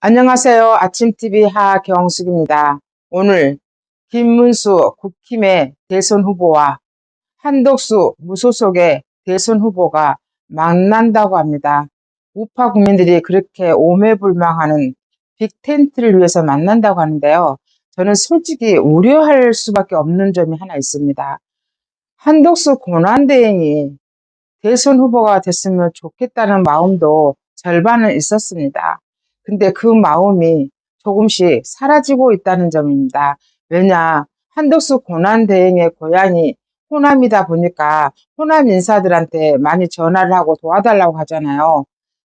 안녕하세요. 아침TV 하경숙입니다. 오늘 김문수 국힘의 대선 후보와 한덕수 무소속의 대선 후보가 만난다고 합니다. 우파 국민들이 그렇게 오매불망하는 빅텐트를 위해서 만난다고 하는데요. 저는 솔직히 우려할 수밖에 없는 점이 하나 있습니다. 한덕수 권한대행이 대선 후보가 됐으면 좋겠다는 마음도 절반은 있었습니다. 근데 그 마음이 조금씩 사라지고 있다는 점입니다. 왜냐, 한덕수 권한대행의 고향이 호남이다 보니까 호남 인사들한테 많이 전화를 하고 도와달라고 하잖아요.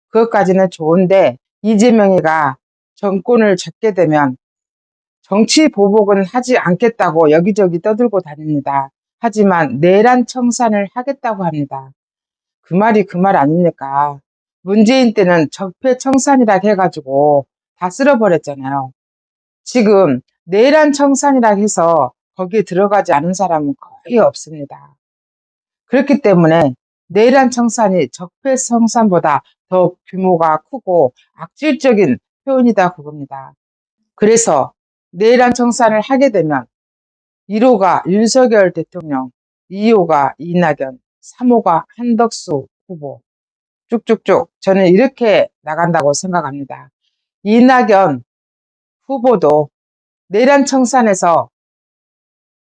그것까지는 좋은데 이재명이가 정권을 잡게 되면 정치 보복은 하지 않겠다고 여기저기 떠들고 다닙니다. 하지만 내란 청산을 하겠다고 합니다. 그 말이 그 말 아닙니까? 문재인 때는 적폐청산이라 해가지고 다 쓸어버렸잖아요. 지금 내란 청산이라 해서 거기에 들어가지 않은 사람은 거의 없습니다. 그렇기 때문에 내란 청산이 적폐청산보다 더 규모가 크고 악질적인 표현이다 그겁니다. 그래서 내란 청산을 하게 되면 1호가 윤석열 대통령, 2호가 이낙연, 3호가 한덕수 후보 쭉쭉쭉 저는 이렇게 나간다고 생각합니다. 이낙연 후보도 내란 청산에서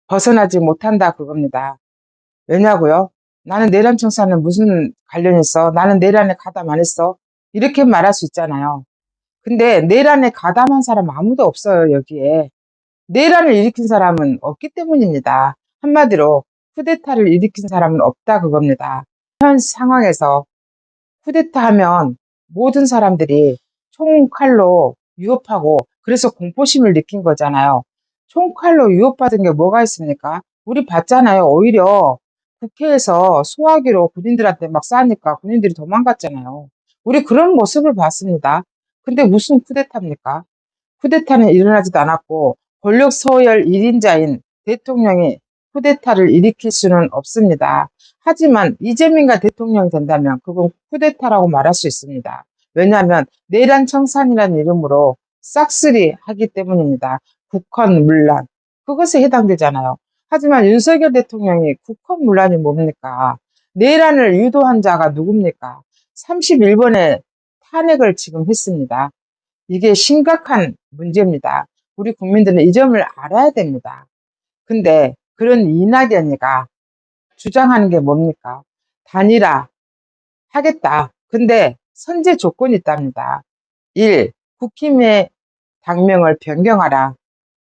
벗어나지 못한다 그겁니다. 왜냐고요? 나는 내란 청산은 무슨 관련이 있어? 나는 내란에 가담 안 했어? 이렇게 말할 수 있잖아요. 근데 내란에 가담한 사람 아무도 없어요, 여기에. 내란을 일으킨 사람은 없기 때문입니다. 한마디로 쿠데타를 일으킨 사람은 없다 그겁니다. 현 상황에서 쿠데타 하면 모든 사람들이 총칼로 위협하고 그래서 공포심을 느낀 거잖아요. 총칼로 위협받은 게 뭐가 있습니까? 우리 봤잖아요. 오히려 국회에서 소화기로 군인들한테 막 쏴니까 군인들이 도망갔잖아요. 우리 그런 모습을 봤습니다. 근데 무슨 쿠데타입니까? 쿠데타는 일어나지도 않았고 권력 서열 1인자인 대통령이 쿠데타를 일으킬 수는 없습니다. 하지만 이재명가 대통령이 된다면 그건 쿠데타라고 말할 수 있습니다. 왜냐하면 내란 청산이라는 이름으로 싹쓸이 하기 때문입니다. 국헌 문란 그것에 해당되잖아요. 하지만 윤석열 대통령이 국헌 문란이 뭡니까? 내란을 유도한 자가 누굽니까? 31번의 탄핵을 지금 했습니다. 이게 심각한 문제입니다. 우리 국민들은 이 점을 알아야 됩니다. 근데 그런 이낙연이가 주장하는 게 뭡니까? 단일화 하겠다. 근데 선제 조건이 있답니다. 1. 국힘의 당명을 변경하라.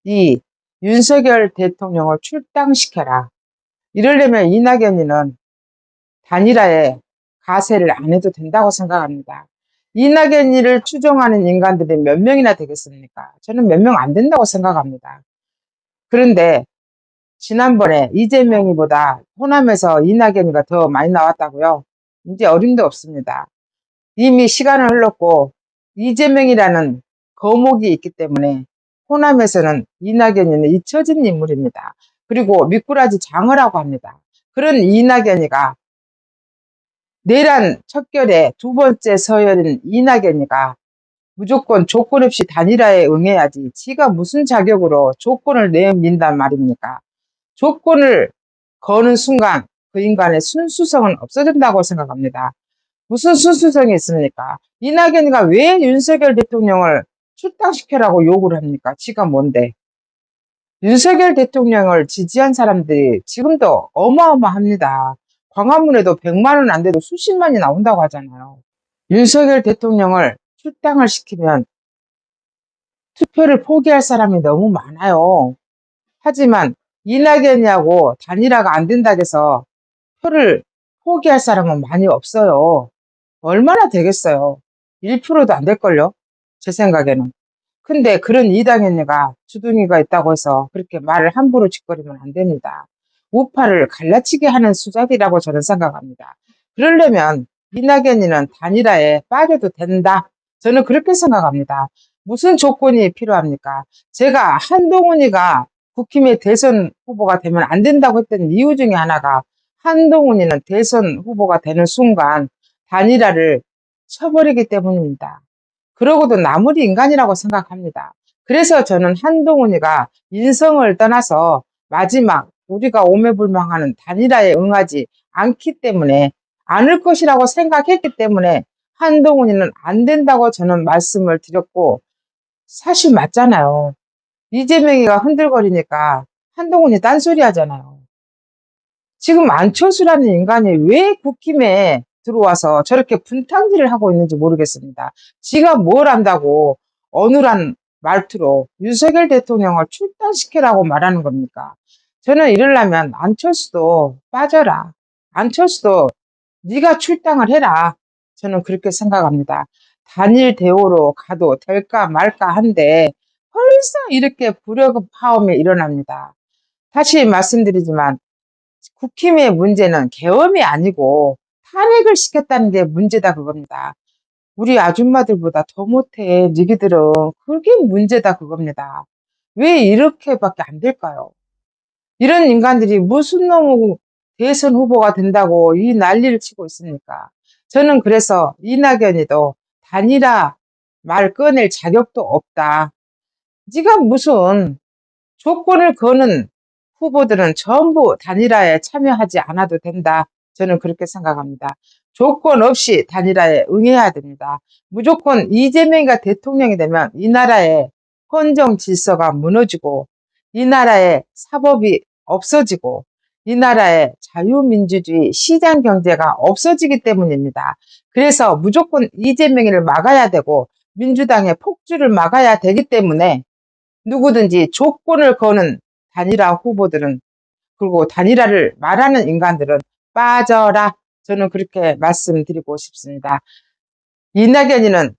2. 윤석열 대통령을 출당시켜라. 이러려면 이낙연이는 단일화에 가세를 안 해도 된다고 생각합니다. 이낙연이를 추종하는 인간들이 몇 명이나 되겠습니까? 저는 몇 명 안 된다고 생각합니다. 그런데 지난번에 이재명이보다 호남에서 이낙연이가 더 많이 나왔다고요? 이제 어림도 없습니다. 이미 시간을 흘렀고 이재명이라는 거목이 있기 때문에 호남에서는 이낙연이는 잊혀진 인물입니다. 그리고 미꾸라지 장어라고 합니다. 그런 이낙연이가 내란 척결의 두 번째 서열인 이낙연이가 무조건 조건 없이 단일화에 응해야지 지가 무슨 자격으로 조건을 내민단 말입니까? 조건을 거는 순간 그 인간의 순수성은 없어진다고 생각합니다. 무슨 순수성이 있습니까? 이낙연이가 왜 윤석열 대통령을 출당시켜라고 요구를 합니까? 지가 뭔데? 윤석열 대통령을 지지한 사람들이 지금도 어마어마합니다. 광화문에도 100만 원 안 돼도 수십만이 나온다고 하잖아요. 윤석열 대통령을 출당을 시키면 투표를 포기할 사람이 너무 많아요. 하지만 이낙연이하고 단일화가 안 된다고 해서 표를 포기할 사람은 많이 없어요. 얼마나 되겠어요? 1%도 안 될걸요? 제 생각에는. 근데 그런 이낙연이가 주둥이가 있다고 해서 그렇게 말을 함부로 짓거리면 안 됩니다. 우파를 갈라치게 하는 수작이라고 저는 생각합니다. 그러려면 이낙연이는 단일화에 빠져도 된다. 저는 그렇게 생각합니다. 무슨 조건이 필요합니까? 제가 한동훈이가 국힘의 대선 후보가 되면 안 된다고 했던 이유 중에 하나가 한동훈이는 대선 후보가 되는 순간 단일화를 쳐버리기 때문입니다. 그러고도 나물이 인간이라고 생각합니다. 그래서 저는 한동훈이가 인성을 떠나서 마지막 우리가 오매불망하는 단일화에 응하지 않기 때문에 않을 것이라고 생각했기 때문에 한동훈이는 안 된다고 저는 말씀을 드렸고, 사실 맞잖아요. 이재명이가 흔들거리니까 한동훈이 딴소리 하잖아요. 지금 안철수라는 인간이 왜 국힘에 들어와서 저렇게 분탕질을 하고 있는지 모르겠습니다. 지가 뭘 안다고 어눌한 말투로 윤석열 대통령을 출당시키라고 말하는 겁니까? 저는 이러려면 안철수도 빠져라. 안철수도 네가 출당을 해라. 저는 그렇게 생각합니다. 단일 대우로 가도 될까 말까 한데 벌써 이렇게 불협화음이 일어납니다. 다시 말씀드리지만 국힘의 문제는 계엄이 아니고 탄핵을 시켰다는 게 문제다 그겁니다. 우리 아줌마들보다 더 못해 니기들은 그게 문제다 그겁니다. 왜 이렇게밖에 안 될까요? 이런 인간들이 무슨 놈의 대선 후보가 된다고 이 난리를 치고 있습니까? 저는 그래서 이낙연이도 단일화 말 꺼낼 자격도 없다. 네가 무슨 조건을 거는 후보들은 전부 단일화에 참여하지 않아도 된다. 저는 그렇게 생각합니다. 조건 없이 단일화에 응해야 됩니다. 무조건 이재명이가 대통령이 되면 이 나라의 헌정 질서가 무너지고 이 나라의 사법이 없어지고 이 나라의 자유민주주의 시장 경제가 없어지기 때문입니다. 그래서 무조건 이재명이를 막아야 되고 민주당의 폭주를 막아야 되기 때문에 누구든지 조건을 거는 단일화 후보들은, 그리고 단일화를 말하는 인간들은 빠져라. 저는 그렇게 말씀드리고 싶습니다. 이낙연이는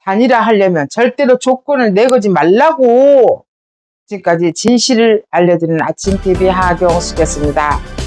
단일화 하려면 절대로 조건을 내걸지 말라고. 지금까지 진실을 알려드리는 아침TV 하경숙이었습니다.